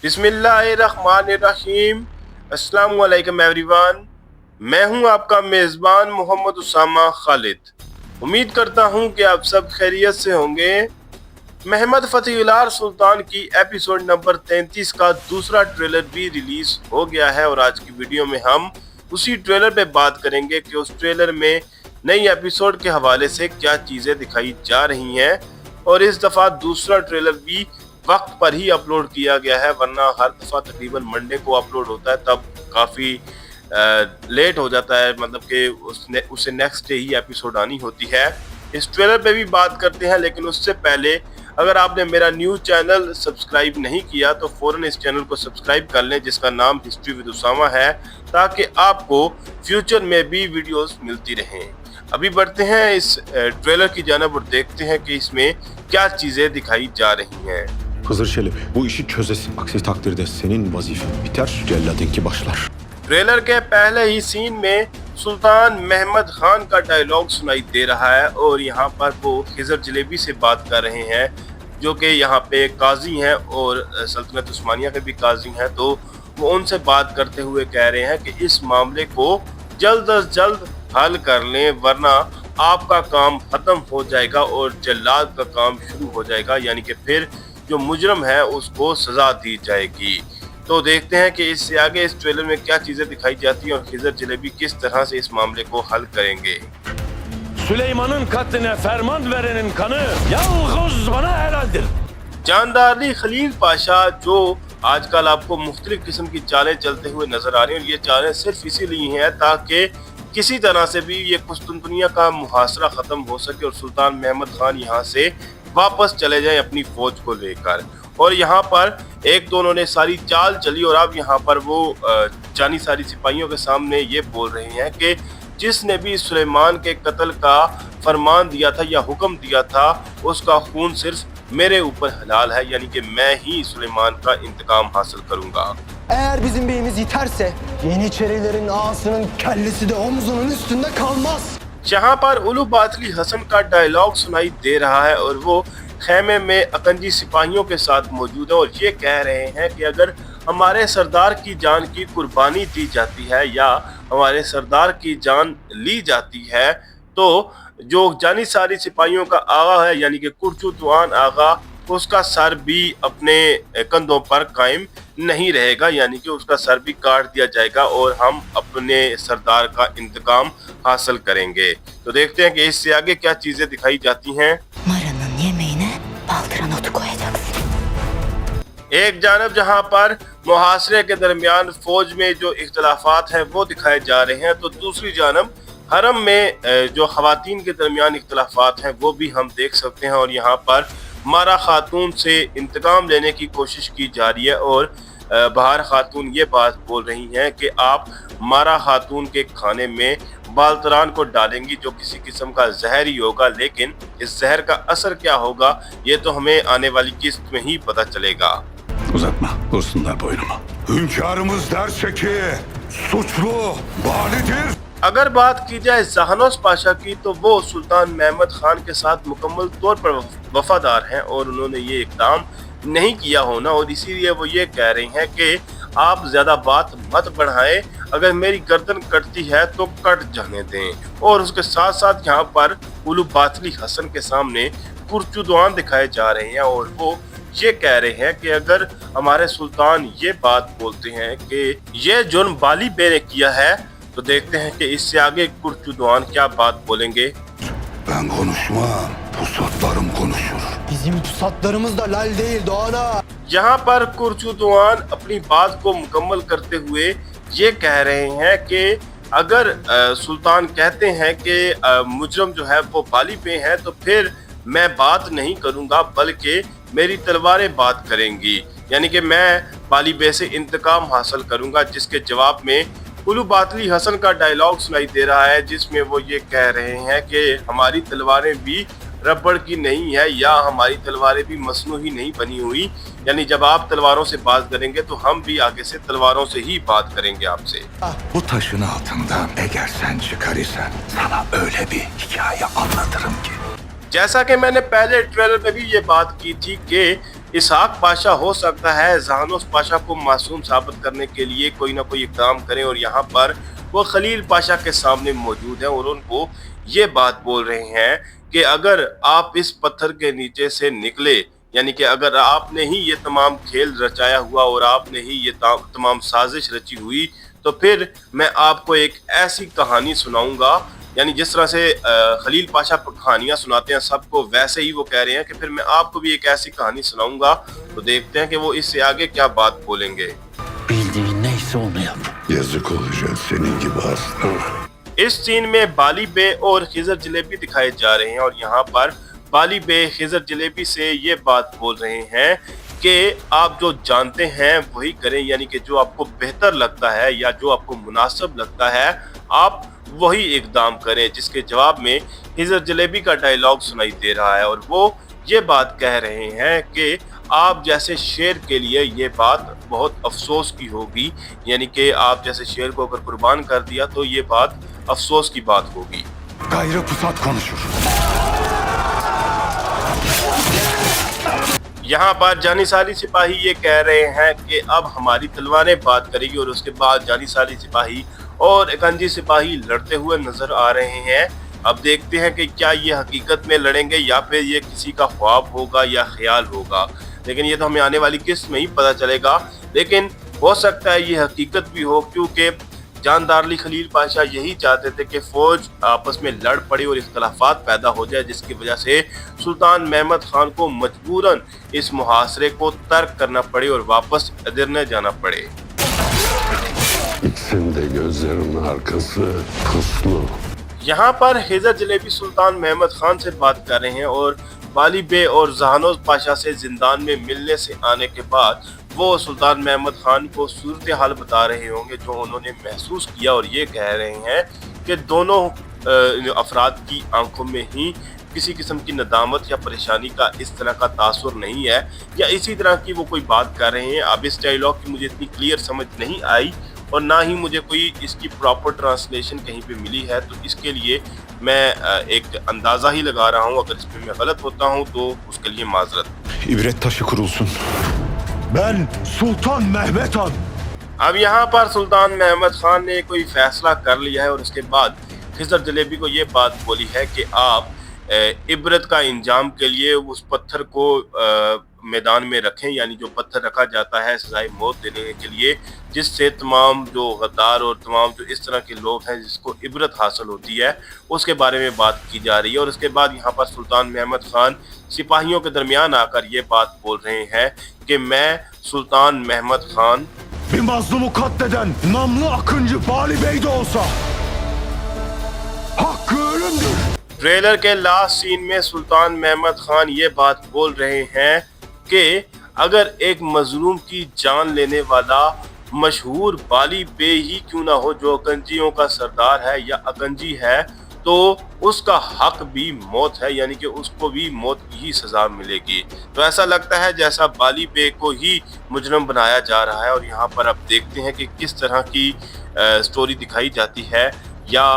बिस्मिल्लाहिर्रहमानिर्रहीम। अस्सलाम वालेकुम एवरीवन। मैं हूं आपका मेज़बान मोहम्मद उसामा खालिद। उम्मीद करता हूं कि आप सब खैरियत से होंगे। महमद फ़तेहुल्लाह सुल्तान की एपिसोड नंबर 33 का दूसरा ट्रेलर भी रिलीज हो गया है और आज की वीडियो में हम उसी ट्रेलर पे बात करेंगे कि उस ट्रेलर में नई एपिसोड के हवाले से क्या चीज़ें दिखाई जा रही हैं। और इस दफ़ा दूसरा ट्रेलर भी वक्त पर ही अपलोड किया गया है, वरना हर दफ़ा तकरीबन मंडे को अपलोड होता है, तब काफ़ी लेट हो जाता है, मतलब कि उससे नेक्स्ट डे ही एपिसोड आनी होती है। इस ट्रेलर पे भी बात करते हैं, लेकिन उससे पहले अगर आपने मेरा न्यूज़ चैनल सब्सक्राइब नहीं किया तो फ़ौरन इस चैनल को सब्सक्राइब कर लें, जिसका नाम हिस्ट्री विद उसामा है, ताकि आपको फ्यूचर में भी वीडियोस मिलती रहें। अभी बढ़ते हैं इस ट्रेलर की जानब और देखते हैं कि इसमें क्या चीज़ें दिखाई जा रही हैं। Hızır Çelebi, bu işi çözesin. Aksi takdirde senin vazifen biter, celladinki başlar. Trailer के पहले ही सीन में सुल्तान महमद खान का डायलॉग सुनाई दे रहा है और यहाँ पर वो खिज़र जलेबी से बात कर रहे हैं, जो कि यहाँ पे काजी हैं और सल्तनत उस्मानिया के भी काजी हैं। तो वो उनसे बात करते हुए कह रहे हैं कि इस मामले को जल्द अज जल्द हल कर लें, वरना आपका काम ख़त्म हो जाएगा और जल्लाद का काम शुरू हो जाएगा, यानी कि फिर जो मुजरम है उसको सज़ा दी जाएगी। तो देखते हैं कि इससे आगे इस ट्रेलर में क्या चीज़ें दिखाई जाती हैं और खिज़र जलेबी किस तरह से इस मामले को हल करेंगे। Süleyman'ın katline ferman verenin kanı yalnız bana helaldir. जानदार खलील पाशा, जो आजकल आपको मुख्तलिफ किस्म की चालें चलते हुए नजर आ रही हैं, और ये चालें सिर्फ इसीलिए हैं ताकि किसी तरह से भी ये कुस्तुनतुनिया का मुहासरा ख़त्म हो सके और सुल्तान महमद खान यहाँ से वापस चले जाएं अपनी फौज को लेकर। और यहाँ पर एक तो उन्होंने सारी चाल चली और अब यहाँ पर वो जानी सारी सिपाहियों के सामने ये बोल रहे हैं कि जिसने भी सुलेमान के कत्ल का फरमान दिया था या हुक्म दिया था, उसका खून सिर्फ मेरे ऊपर हलाल है, यानी कि मैं ही सुलेमान का इंतकाम हासिल करूँगा। Eğer bizim beyimiz yeterse Yeniçerilerin ağasının kellesi de omzunun üstünde kalmaz. जहाँ पर उलू बातली हसन का डायलॉग सुनाई दे रहा है और वो खेमे में अकंजी सिपाहियों के साथ मौजूद है और ये कह रहे हैं कि अगर हमारे सरदार की जान की कुर्बानी दी जाती है या हमारे सरदार की जान ली जाती है, तो जो जानी सारी सिपाहियों का आगा है, यानी कि कुर्चू दुआन आगा, उसका सर भी अपने कंधों पर कायम नहीं रहेगा, यानी कि उसका सर भी काट दिया जाएगा और हम अपने सरदार का इंतकाम हासिल करेंगे। तो देखते हैं कि इससे आगे क्या चीज़ें दिखाई जाती हैं। Marının yemeğine baldıran otu koyacaksın. एक जानब जहाँ पर मुहासरे के दरमियान फौज में जो इख्तलाफात हैं वो दिखाए जा रहे हैं, तो दूसरी जानब हरम में जो खवातीन के दरमियान इख्तलाफात हैं वो भी हम देख सकते हैं। और यहाँ पर मारा खातून से इंतकाम लेने की कोशिश की जा रही है और बहार खातून ये बात बोल रही हैं कि आप मारा खातून के खाने में बालतरान को डालेंगी, जो किसी किस्म का जहर ही होगा, लेकिन इस जहर का असर क्या होगा ये तो हमें आने वाली किस्त में ही पता चलेगा। Uzatma, vursunlar boynuma. Hünkârımız derse ki suçlu validir. अगर बात की जाए जहानोस पाशा की, तो वो सुल्तान महमद खान के साथ मुकम्मल तौर पर वफादार हैं और उन्होंने ये इकदाम नहीं किया होना, और इसीलिए वो ये कह रही हैं कि आप ज़्यादा बात मत बढ़ाएं, अगर मेरी गर्दन कटती है तो कट जाने दें। और उसके साथ साथ यहाँ पर उलू बातली हसन के सामने कुर्चुद्वान दिखाए जा रहे हैं और वो ये कह रहे हैं कि अगर हमारे सुल्तान ये बात बोलते हैं कि ये जुर्म बाली बे ने किया है, तो देखते हैं कि इससे आगे कुर्चुद्वान क्या बात बोलेंगे। Ben konuşmam, pusatlarım konuşur. Bizim pusatlarımız da lal değil Doğan'a. यहाँ पर कुर्चुद्वान अपनी बात को मुकम्मल करते हुए ये कह रहे हैं कि अगर सुल्तान कहते हैं कि मुजरम जो है वो बाली पे है, तो फिर मैं बात नहीं करूँगा, बल्कि मेरी तलवारें बात करेंगी, यानी कि मैं बाली बे से इंतकाम हासिल करूँगा। जिसके जवाब में उलू बातली हसन का डायलॉग सुनाई दे रहा है, जिसमें वो ये कह रहे हैं कि हमारी तलवारें भी रबड़ की नहीं है या हमारी तलवारें भी मसनू ही नहीं बनी हुई, यानी जब आप तलवारों से बात करेंगे तो हम भी आगे से तलवारों से ही बात करेंगे आपसे। Bu taşın altından eğer sen çıkarırsan sana öyle bir hikaye anlatırım ki. जैसा कि मैंने पहले ट्रेलर में भी ये बात की थी कि इसहाक पाशा हो सकता है जहानोस पाशा को मासूम साबित करने के लिए कोई ना कोई इक़दाम करें और यहाँ पर वो खलील पाशा के सामने मौजूद हैं और उनको ये बात बोल रहे हैं कि अगर आप इस पत्थर के नीचे से निकले, यानी कि अगर आपने ही ये तमाम खेल रचाया हुआ और आपने ही ये तमाम साजिश रची हुई, तो फिर मैं आपको एक ऐसी कहानी सुनाऊंगा। यानी जिस तरह से खलील पाशा कहानियां सुनाते हैं सबको, वैसे ही वो कह रहे हैं कि फिर मैं आपको भी एक ऐसी कहानी सुनाऊंगा। तो देखते हैं कि वो इससे आगे क्या बात बोलेंगे। Bildiğin neyse onu yap. Yazık olacak senin gibi aslana. इस सीन में बाली बे और खिजर जलेबी दिखाए जा रहे हैं और यहाँ पर बाली बे खिजर जलेबी से ये बात बोल रहे हैं कि आप जो जानते हैं वही करें, यानी कि जो आपको बेहतर लगता है या जो आपको मुनासिब लगता है आप वही इक़दाम करें। जिसके जवाब में खिजर जलेबी का डायलॉग सुनाई दे रहा है और वो ये बात कह रहे हैं कि आप जैसे शेर के लिए ये बात बहुत अफसोस की होगी, यानी कि आप जैसे शेर को अगर कुर्बान कर दिया तो ये बात अफसोस की बात होगी। Gayrı pusat konuşur. यहाँ पर जानी साली सिपाही ये कह रहे हैं कि अब हमारी तलवारें बात करेगी और उसके बाद जानी साली सिपाही और एकंजी सिपाही लड़ते हुए नजर आ रहे हैं। अब देखते हैं कि क्या ये हकीकत में लड़ेंगे या फिर ये किसी का ख्वाब होगा या ख्याल होगा, लेकिन ये तो हमें आने वाली किस्त में ही पता चलेगा। लेकिन हो सकता है ये हकीकत भी हो, क्योंकि जानदारली खलील पाशा यही चाहते थे कि फौज आपस में लड़ पड़े और इख्तलाफात पैदा हो जाए, जिसकी वजह से सुल्तान महमद खान को मजबूरन इस मुहासरे को तर्क करना पड़े और वापस अदिरने जाना पड़े। İkisinin de gözlerinin arkası puslu. यहाँ पर खिजर जलेबी सुल्तान महमद खान से बात कर रहे हैं और बाली बे और जहानोस पाशा से जिंदान में मिलने से आने के बाद वो सुल्तान महमद खान को सूरत हाल बता रहे होंगे जो उन्होंने महसूस किया और ये कह रहे हैं कि दोनों अफराद की आंखों में ही किसी किस्म की नदामत या परेशानी का इस तरह का तासुर नहीं है या इसी तरह की वो कोई बात कर रहे हैं। अब इस डायलॉग की मुझे इतनी क्लियर समझ नहीं आई और ना ही मुझे कोई इसकी प्रॉपर ट्रांसलेशन कहीं पे मिली है, तो इसके लिए मैं एक अंदाज़ा ही लगा रहा हूँ। अगर इसमें मैं गलत होता हूँ तो उसके लिए माजरत। İbret taşı kurulsun. Ben Sultan Mehmet Han. अब यहाँ पर सुल्तान महमद खान ने कोई फैसला कर लिया है और उसके बाद खिजर जलेबी को ये बात बोली है कि आप इबरत का इंजाम के लिए उस पत्थर को मैदान में रखें, यानी जो पत्थर रखा जाता है सजाए मौत देने के लिए, जिससे तमाम जो गद्दार और तमाम जो इस तरह के लोग हैं जिसको इबरत हासिल होती है उसके बारे में बात की जा रही है। और उसके बाद यहाँ पर सुल्तान महमद खान सिपाहियों के दरमियान आकर ये बात बोल रहे हैं कि मैं Sultan Mahmud Khan Bir mazlumu katleden namlı akıncı Bali Bey de olsa hakkı ölümdür. Trailer के लास्ट सीन में सुल्तान महमद खान ये बात बोल रहे हैं कि अगर एक मजलूम की जान लेने वाला मशहूर बाली बे ही क्यों ना हो जो अकंजियों का सरदार है या अकंजी है, तो उसका हक भी मौत है, यानी कि उसको भी मौत की ही सज़ा मिलेगी। तो ऐसा लगता है जैसा बाली बे को ही मुजरम बनाया जा रहा है। और यहाँ पर अब देखते हैं कि किस तरह की स्टोरी दिखाई जाती है या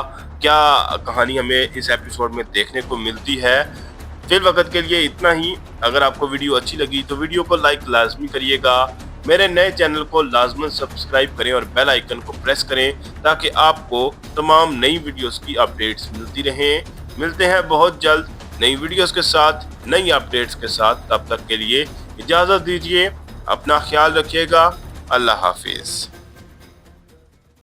क्या कहानी हमें इस एपिसोड में देखने को मिलती है। फिर वक्त के लिए इतना ही। अगर आपको वीडियो अच्छी लगी तो वीडियो को लाइक लाजमी करिएगा, मेरे नए चैनल को लाजमन सब्सक्राइब करें और बेल आइकन को प्रेस करें ताकि आपको तमाम नई वीडियोस की अपडेट्स मिलती रहें। मिलते हैं बहुत जल्द नई वीडियोस के साथ, नई अपडेट्स के साथ। तब तक के लिए इजाज़त दीजिए, अपना ख्याल रखिएगा। अल्लाह हाफिज़।